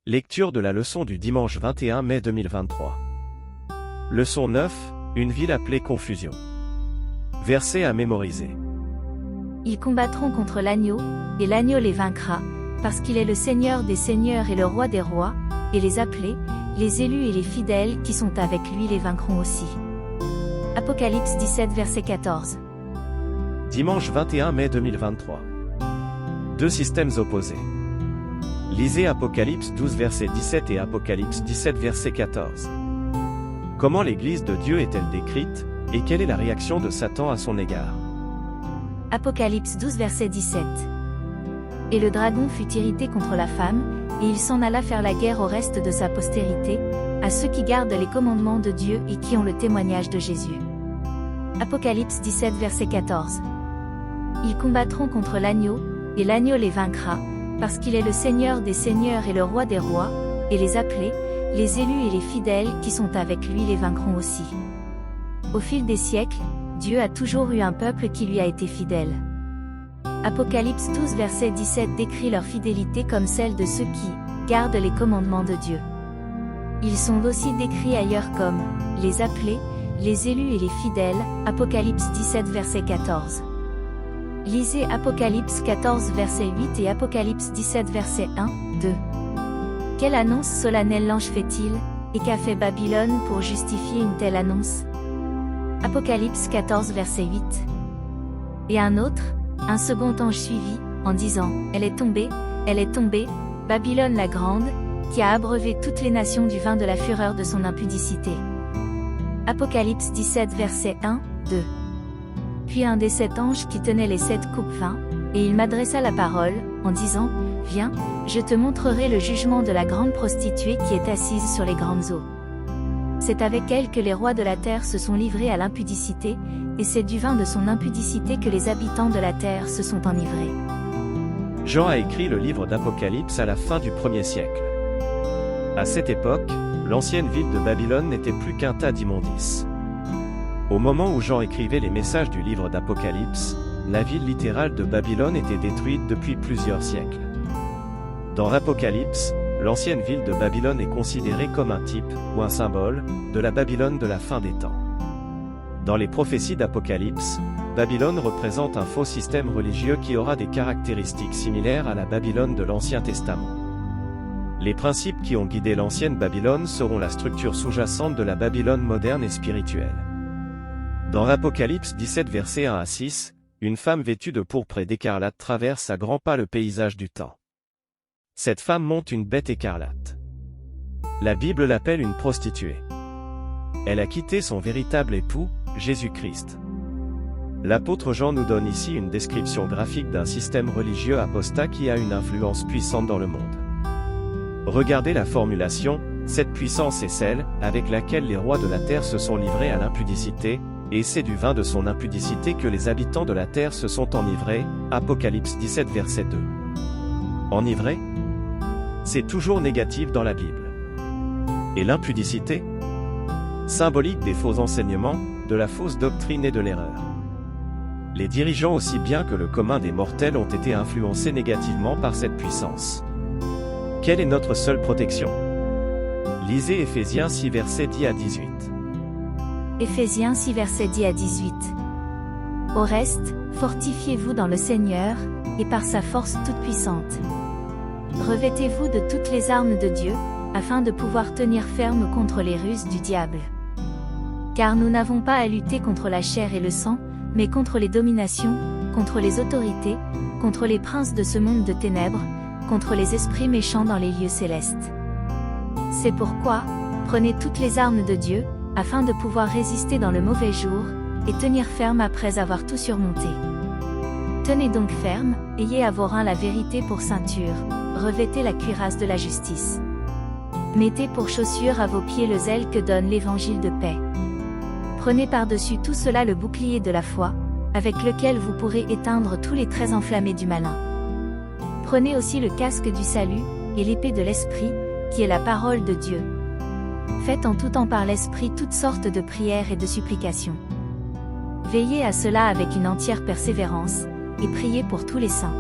Lecture de la leçon du dimanche 21 mai 2023. Leçon 9, une ville appelée confusion. Verset à mémoriser. Ils combattront contre l'agneau, et l'agneau les vaincra, parce qu'il est le Seigneur des seigneurs et le Roi des rois, et les appelés, les élus et les fidèles qui sont avec lui les vaincront aussi. Apocalypse 17 verset 14. Dimanche 21 mai 2023. Deux systèmes opposés. Lisez Apocalypse 12 verset 17 et Apocalypse 17 verset 14. Comment l'Église de Dieu est-elle décrite, et quelle est la réaction de Satan à son égard? Apocalypse 12 verset 17. Et le dragon fut irrité contre la femme, et il s'en alla faire la guerre au reste de sa postérité, à ceux qui gardent les commandements de Dieu et qui ont le témoignage de Jésus. Apocalypse 17 verset 14. Ils combattront contre l'agneau, et l'agneau les vaincra, parce qu'il est le Seigneur des seigneurs et le Roi des rois, et les appelés, les élus et les fidèles qui sont avec lui les vaincront aussi. Au fil des siècles, Dieu a toujours eu un peuple qui lui a été fidèle. Apocalypse 12 verset 17 décrit leur fidélité comme celle de ceux qui gardent les commandements de Dieu. Ils sont aussi décrits ailleurs comme les appelés, les élus et les fidèles, Apocalypse 17 verset 14. Lisez Apocalypse 14 verset 8 et Apocalypse 17 verset 1, 2. Quelle annonce solennelle l'ange fait-il, et qu'a fait Babylone pour justifier une telle annonce? Apocalypse 14 verset 8. Et un second ange suivit, en disant, elle est tombée, Babylone la grande, qui a abreuvé toutes les nations du vin de la fureur de son impudicité. Apocalypse 17 verset 1, 2. Puis un des 7 anges qui tenait les 7 coupes vin, et il m'adressa la parole, en disant, viens, je te montrerai le jugement de la grande prostituée qui est assise sur les grandes eaux. C'est avec elle que les rois de la terre se sont livrés à l'impudicité, et c'est du vin de son impudicité que les habitants de la terre se sont enivrés. Jean a écrit le livre d'Apocalypse à la fin du 1er siècle. À cette époque, l'ancienne ville de Babylone n'était plus qu'un tas d'immondices. Au moment où Jean écrivait les messages du livre d'Apocalypse, la ville littérale de Babylone était détruite depuis plusieurs siècles. Dans l'Apocalypse, l'ancienne ville de Babylone est considérée comme un type, ou un symbole, de la Babylone de la fin des temps. Dans les prophéties d'Apocalypse, Babylone représente un faux système religieux qui aura des caractéristiques similaires à la Babylone de l'Ancien Testament. Les principes qui ont guidé l'ancienne Babylone seront la structure sous-jacente de la Babylone moderne et spirituelle. Dans l'Apocalypse 17 versets 1 à 6, une femme vêtue de pourpre et d'écarlate traverse à grands pas le paysage du temps. Cette femme monte une bête écarlate. La Bible l'appelle une prostituée. Elle a quitté son véritable époux, Jésus-Christ. L'apôtre Jean nous donne ici une description graphique d'un système religieux apostat qui a une influence puissante dans le monde. Regardez la formulation, cette puissance est celle avec laquelle les rois de la terre se sont livrés à l'impudicité, et c'est du vin de son impudicité que les habitants de la terre se sont enivrés, Apocalypse 17 verset 2. Enivrés? C'est toujours négatif dans la Bible. Et l'impudicité? Symbolique des faux enseignements, de la fausse doctrine et de l'erreur. Les dirigeants aussi bien que le commun des mortels ont été influencés négativement par cette puissance. Quelle est notre seule protection? Lisez Éphésiens 6 versets 10 à 18. Éphésiens 6 versets 10 à 18. Au reste, fortifiez-vous dans le Seigneur, et par sa force toute puissante. Revêtez-vous de toutes les armes de Dieu, afin de pouvoir tenir ferme contre les ruses du diable. Car nous n'avons pas à lutter contre la chair et le sang, mais contre les dominations, contre les autorités, contre les princes de ce monde de ténèbres, contre les esprits méchants dans les lieux célestes. C'est pourquoi, prenez toutes les armes de Dieu, afin de pouvoir résister dans le mauvais jour, et tenir ferme après avoir tout surmonté. Tenez donc ferme, ayez à vos reins la vérité pour ceinture, revêtez la cuirasse de la justice. Mettez pour chaussure à vos pieds le zèle que donne l'évangile de paix. Prenez par-dessus tout cela le bouclier de la foi, avec lequel vous pourrez éteindre tous les traits enflammés du malin. Prenez aussi le casque du salut, et l'épée de l'Esprit, qui est la parole de Dieu. Faites en tout temps par l'Esprit toutes sortes de prières et de supplications. Veillez à cela avec une entière persévérance, et priez pour tous les saints.